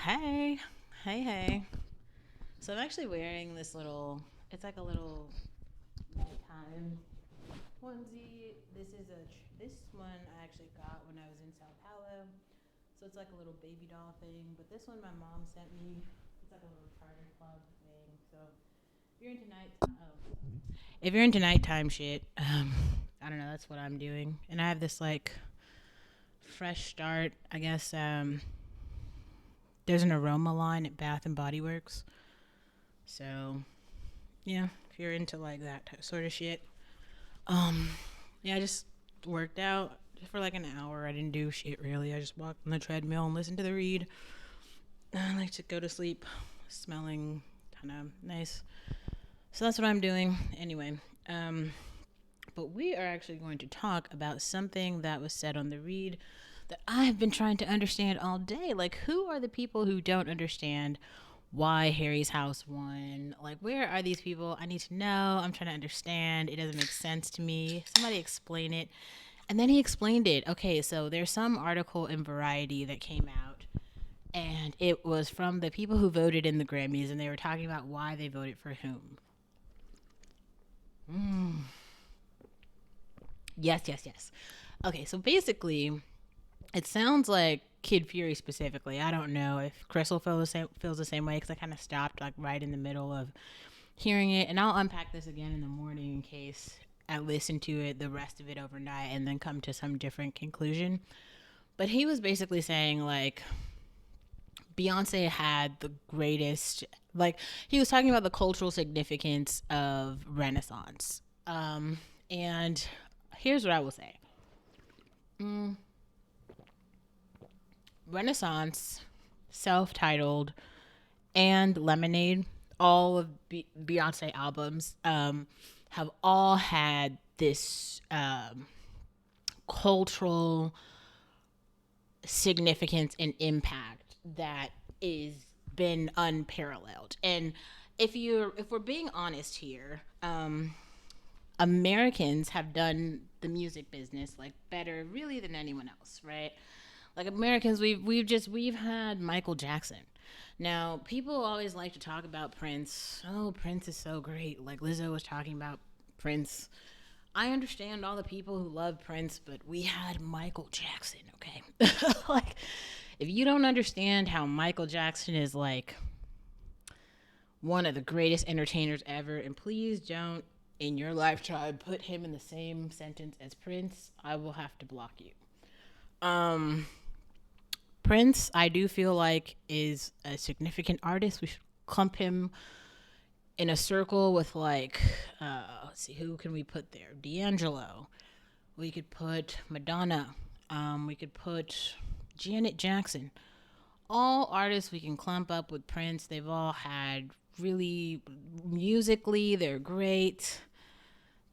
Hey, hey. So I'm actually wearing this little. It's like a little nighttime onesie. This one I actually got when I was in Sao Paulo. So it's like a little baby doll thing. But this one my mom sent me. It's like a little charter club thing. So if you're into if you're into nighttime shit, I don't know. That's what I'm doing. And I have this like fresh start. I guess there's an aroma line at Bath and Body Works. So yeah, if you're into like that sort of shit. Um, yeah, I just worked out for like an hour. I didn't do shit really. I just walked on the treadmill and listened to the read. I like to go to sleep smelling kind of nice. So that's what I'm doing. Anyway, um, but we are actually going to talk about something that was said on the read that I've been trying to understand all day. Like, who are the people who don't understand why Harry's house won? Like, where are these people? I need to know. I'm trying to understand. It doesn't make sense to me. Somebody explain it. And then he explained it. Okay, so there's some article in Variety that came out, and it was from the people who voted in the Grammys, and they were talking about why they voted for whom. Yes, yes, yes. Okay, so basically, it sounds like Kid Fury specifically. I don't know if Crystal feels the same way because I kind of stopped like right in the middle of hearing it, and I'll unpack this again in the morning in case I listen to it the rest of it overnight and then come to some different conclusion. But he was basically saying like Beyonce had the greatest, like he was talking about the cultural significance of Renaissance. And here's what I will say. Renaissance, self-titled, and Lemonade, all of Beyonce albums, have all had this cultural significance and impact that is been unparalleled. And if we're being honest here, Americans have done the music business like better really than anyone else, right? Like Americans, we've had Michael Jackson. Now, people always like to talk about Prince. Oh, Prince is so great. Like Lizzo was talking about Prince. I understand all the people who love Prince, but we had Michael Jackson, okay? Like, if you don't understand how Michael Jackson is like one of the greatest entertainers ever, and please don't in your lifetime put him in the same sentence as Prince, I will have to block you. Um, Prince, I do feel like is a significant artist. We should clump him in a circle with like, let's see, who can we put there? D'Angelo. We could put Madonna. We could put Janet Jackson. All artists we can clump up with Prince. They've all had really musically, they're great.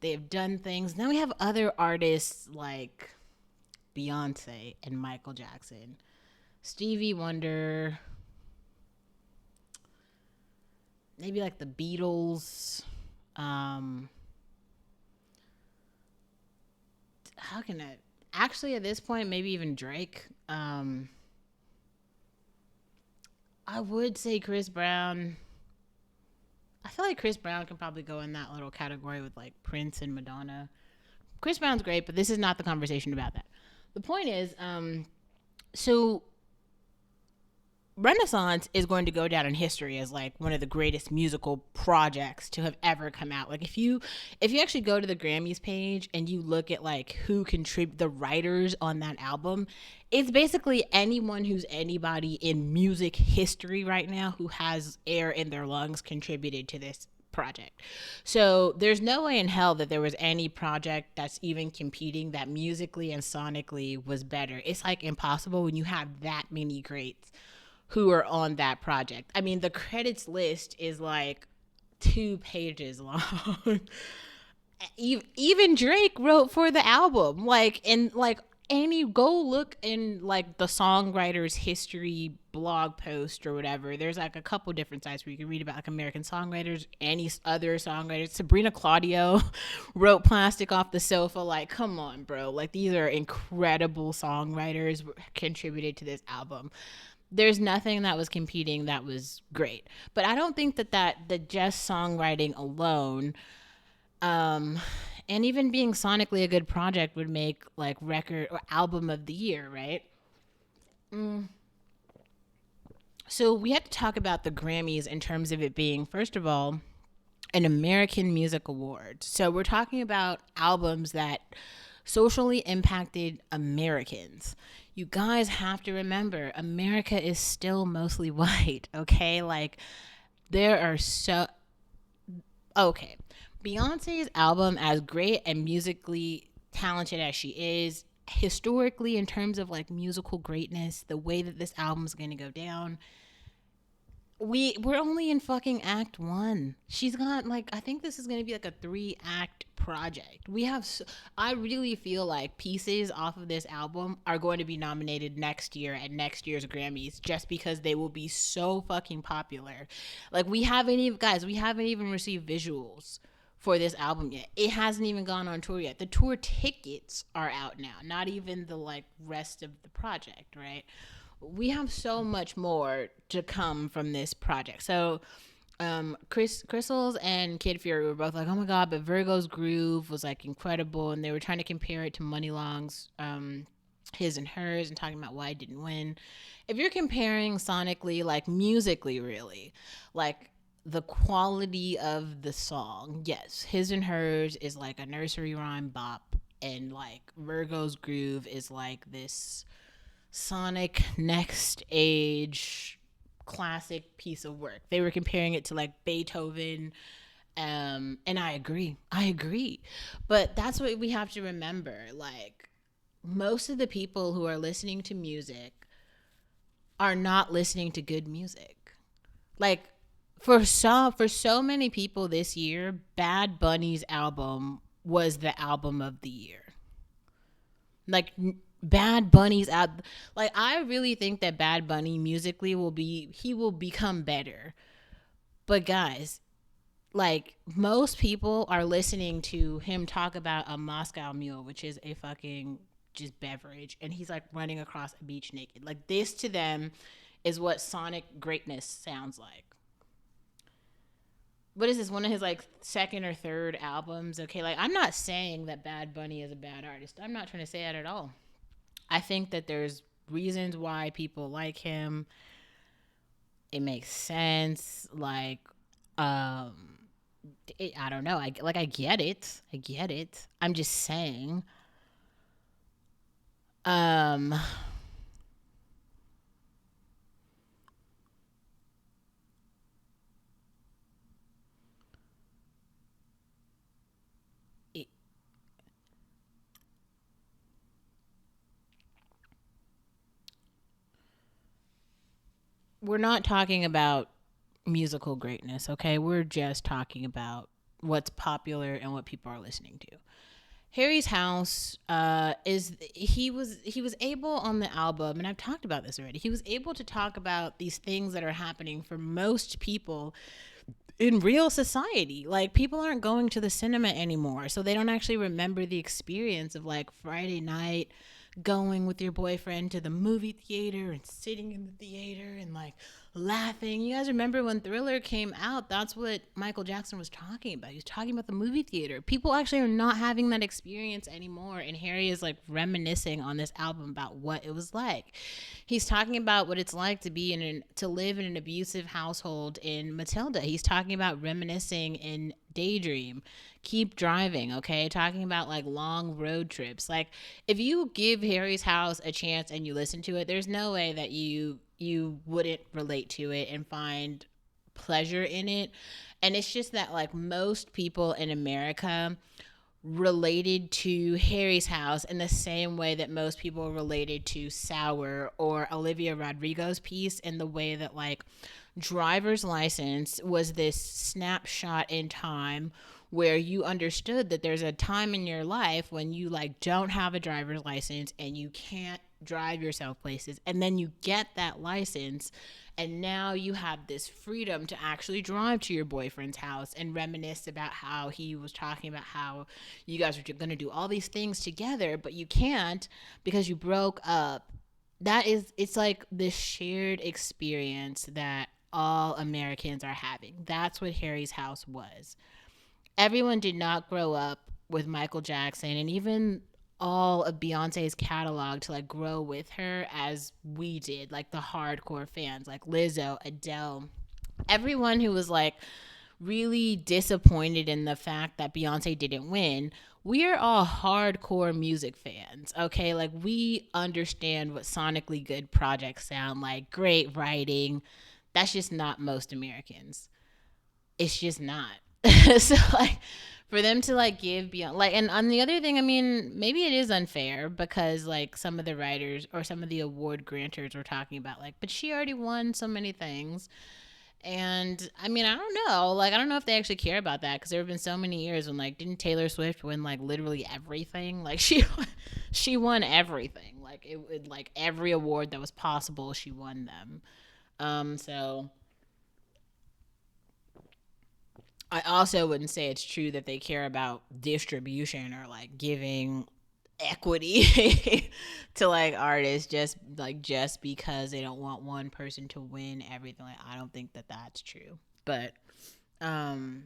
They've done things. Then we have other artists like Beyonce and Michael Jackson, Stevie Wonder, maybe like the Beatles. Um, how can I? Actually, at this point, maybe even Drake. I would say Chris Brown. I feel like Chris Brown can probably go in that little category with like Prince and Madonna. Chris Brown's great, but this is not the conversation about that. The point is, so Renaissance is going to go down in history as like one of the greatest musical projects to have ever come out. Like if you actually go to the Grammys page and you look at like who contribute the writers on that album, it's basically anyone who's anybody in music history right now who has air in their lungs contributed to this project. So there's no way in hell that there was any project that's even competing that musically and sonically was better. It's like impossible when you have that many greats who are on that project. I mean, the credits list is like 2 pages long. Even Drake wrote for the album. Like, and like any go look in like the songwriter's history blog post or whatever. There's like a couple different sites where you can read about like American songwriters, any other songwriters. Sabrina Claudio wrote Plastic Off the Sofa. Like, come on, bro. Like, these are incredible songwriters contributed to this album. There's nothing that was competing that was great. But I don't think that the just songwriting alone, um, and even being sonically a good project would make like record or album of the year, right? So we have to talk about the Grammys in terms of it being, first of all, an American Music Award. So we're talking about albums that socially impacted Americans. You guys have to remember, America is still mostly white, okay? Like, there are so. Okay. Beyonce's album, as great and musically talented as she is, historically, in terms of like musical greatness, the way that this album is going to go down, we're only in fucking act one. She's got like, I think this is going to be like a 3 act project. I really feel like pieces off of this album are going to be nominated next year at next year's Grammys, just because they will be so fucking popular. Like, we haven't even received visuals for this album yet. It hasn't even gone on tour yet. The tour tickets are out now, not even the like rest of the project, right? We have so much more to come from this project. So Crystals and Kid Fury were both like, oh my god, but Virgo's Groove was like incredible, and they were trying to compare it to Money Long's His and Hers, and talking about why it didn't win. If you're comparing sonically, like musically, really, like the quality of the song, yes, His and Hers is like a nursery rhyme bop, and like Virgo's Groove is like this sonic next age classic piece of work. They were comparing it to like Beethoven, and I agree. But that's what we have to remember. Like, most of the people who are listening to music are not listening to good music. Like, for so many people this year, Bad Bunny's album was the album of the year. Like, Bad Bunny's out. Like, I really think that Bad Bunny musically he will become better. But guys, like, most people are listening to him talk about a Moscow Mule, which is a fucking just beverage, and he's like running across a beach naked. Like, this to them is what sonic greatness sounds like. What is this, one of his like second or third albums? Okay, like, I'm not saying that Bad Bunny is a bad artist. I'm not trying to say that at all. I think that there's reasons why people like him. It makes sense. Like, I don't know. I get it. I'm just saying. Um, it, we're not talking about musical greatness, okay? We're just talking about what's popular and what people are listening to. Harry's House is he was able on the album, and I've talked about this already. He was able to talk about these things that are happening for most people in real society. Like, people aren't going to the cinema anymore, so they don't actually remember the experience of like Friday night going with your boyfriend to the movie theater and sitting in the theater and like laughing. You guys remember when Thriller came out? That's what Michael Jackson was talking about. He was talking about the movie theater. People actually are not having that experience anymore, and Harry is like reminiscing on this album about what it was like. He's talking about what it's like to live in an abusive household in Matilda. He's talking about reminiscing in Daydream, Keep Driving, okay? Talking about like long road trips. Like, if you give Harry's House a chance and you listen to it, there's no way that you wouldn't relate to it and find pleasure in it. And it's just that like most people in America related to Harry's House in the same way that most people related to Sour or Olivia Rodrigo's piece, in the way that like Driver's License was this snapshot in time where you understood that there's a time in your life when you like don't have a driver's license and you can't drive yourself places, and then you get that license, and now you have this freedom to actually drive to your boyfriend's house and reminisce about how he was talking about how you guys are going to do all these things together, but you can't because you broke up it's like this shared experience that all Americans are having. That's what Harry's house was. Everyone did not grow up with Michael Jackson, and even all of Beyonce's catalog to like grow with her as we did, like the hardcore fans, like Lizzo, Adele, everyone who was like really disappointed in the fact that Beyonce didn't win. We're all hardcore music fans, okay? Like, we understand what sonically good projects sound like, great writing. That's just not most Americans. It's just not. So, like, for them to like give Beyonce, like, and on the other thing, I mean, maybe it is unfair because like some of the writers or some of the award grantors were talking about like, but she already won so many things. And I mean, I don't know. Like, I don't know if they actually care about that because there have been so many years when, like, didn't Taylor Swift win like literally everything? Like, she won everything. Like, like every award that was possible, she won them. So I also wouldn't say it's true that they care about distribution or like giving equity to like artists just because they don't want one person to win everything. Like, I don't think that that's true. But um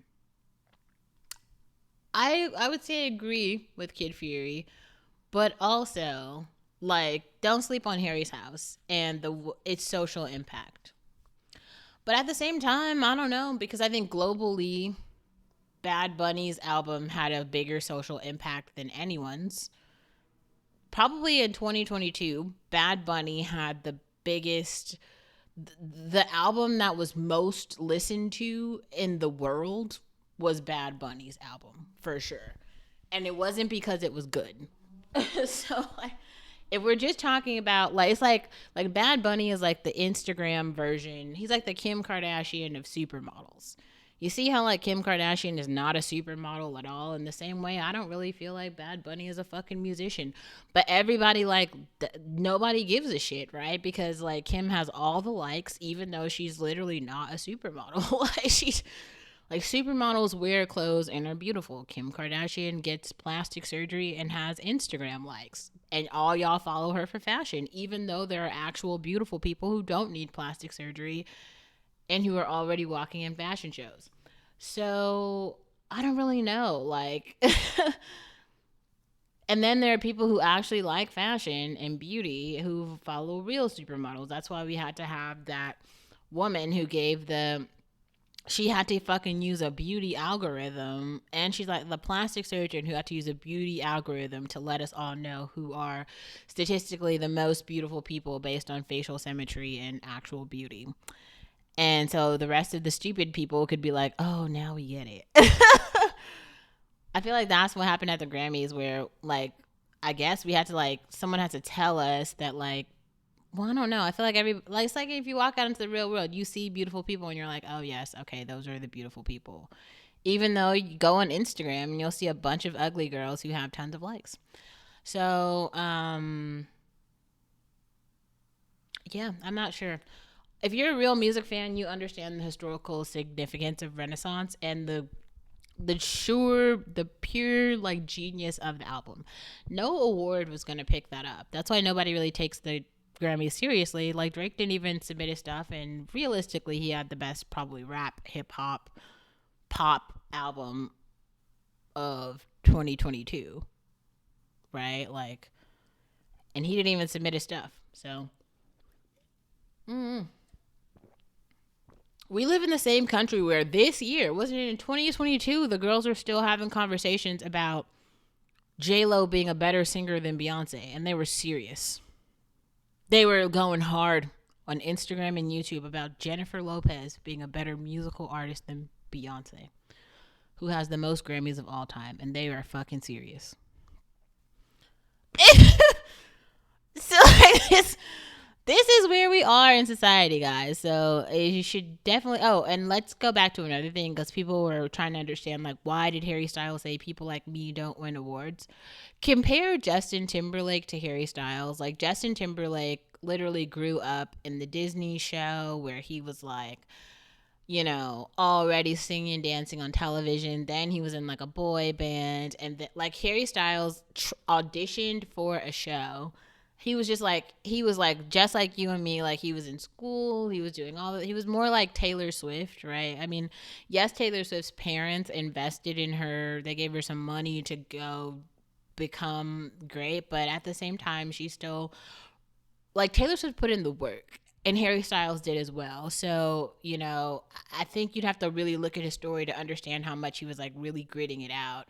I would say I agree with Kid Fury, but also like don't sleep on Harry's house and the its social impact. But at the same time, I don't know because I think globally Bad Bunny's album had a bigger social impact than anyone's. Probably in 2022, Bad Bunny had the biggest, the album that was most listened to in the world was Bad Bunny's album for sure. And it wasn't because it was good. So like if we're just talking about like it's like Bad Bunny is like the Instagram version. He's like the Kim Kardashian of supermodels. You see how like Kim Kardashian is not a supermodel at all. In the same way, I don't really feel like Bad Bunny is a fucking musician. But everybody like nobody gives a shit, right? Because like Kim has all the likes, even though she's literally not a supermodel. Like she's like supermodels wear clothes and are beautiful. Kim Kardashian gets plastic surgery and has Instagram likes. And all y'all follow her for fashion, even though there are actual beautiful people who don't need plastic surgery and who are already walking in fashion shows. So I don't really know. Like, and then there are people who actually like fashion and beauty who follow real supermodels. That's why we had to have that woman who gave the she had to fucking use a beauty algorithm, and she's like the plastic surgeon who had to use a beauty algorithm to let us all know who are statistically the most beautiful people based on facial symmetry and actual beauty. And so the rest of the stupid people could be like, oh, now we get it. I feel like that's what happened at the Grammys, where like I guess we had to like someone had to tell us that like well, I don't know. I feel like it's like if you walk out into the real world, you see beautiful people and you're like, oh, yes, okay, those are the beautiful people. Even though you go on Instagram and you'll see a bunch of ugly girls who have tons of likes. So, yeah, I'm not sure. If you're a real music fan, you understand the historical significance of Renaissance and the pure like genius of the album. No award was gonna pick that up. That's why nobody really takes the Grammy seriously. Like Drake didn't even submit his stuff, and realistically, he had the best probably rap, hip hop, pop album of 2022, right? Like, and he didn't even submit his stuff. So, we live in the same country where this year, wasn't it in 2022, the girls are still having conversations about J Lo being a better singer than Beyonce, and they were serious. They were going hard on Instagram and YouTube about Jennifer Lopez being a better musical artist than Beyonce, who has the most Grammys of all time, and they are fucking serious. So like this is where we are in society, guys. So you should definitely. Oh, and let's go back to another thing because people were trying to understand like why did Harry Styles say people like me don't win awards? Compare Justin Timberlake to Harry Styles. Like Justin Timberlake literally grew up in the Disney show where he was like, you know, already singing and dancing on television. Then he was in like a boy band, and like Harry Styles auditioned for a show He was just like, he was like just like you and me. Like, he was in school, he was doing all that. He was more like Taylor Swift, right? I mean, yes, Taylor Swift's parents invested in her. They gave her some money to go become great, but at the same time, she still, like, Taylor Swift put in the work, and Harry Styles did as well. So, you know, I think you'd have to really look at his story to understand how much he was like really gritting it out.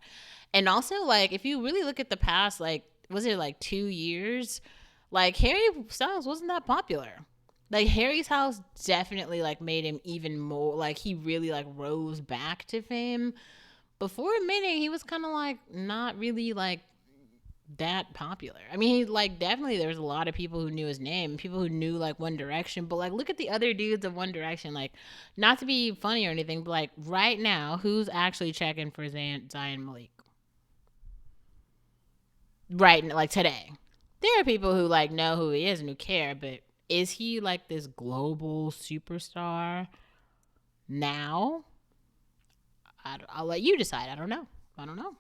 And also, like, if you really look at the past, like, was it like 2 years? Like, Harry Styles wasn't that popular. Like, Harry's house definitely like made him even more, like, he really like rose back to fame. Before a minute, he was kind of like not really like that popular. I mean, he like definitely there was a lot of people who knew his name, people who knew like One Direction, but like look at the other dudes of One Direction. Like, not to be funny or anything, but like right now, who's actually checking for Zion Malik? Right, like today, there are people who like know who he is and who care, but is he like this global superstar now? I'll let you decide. I don't know. I don't know.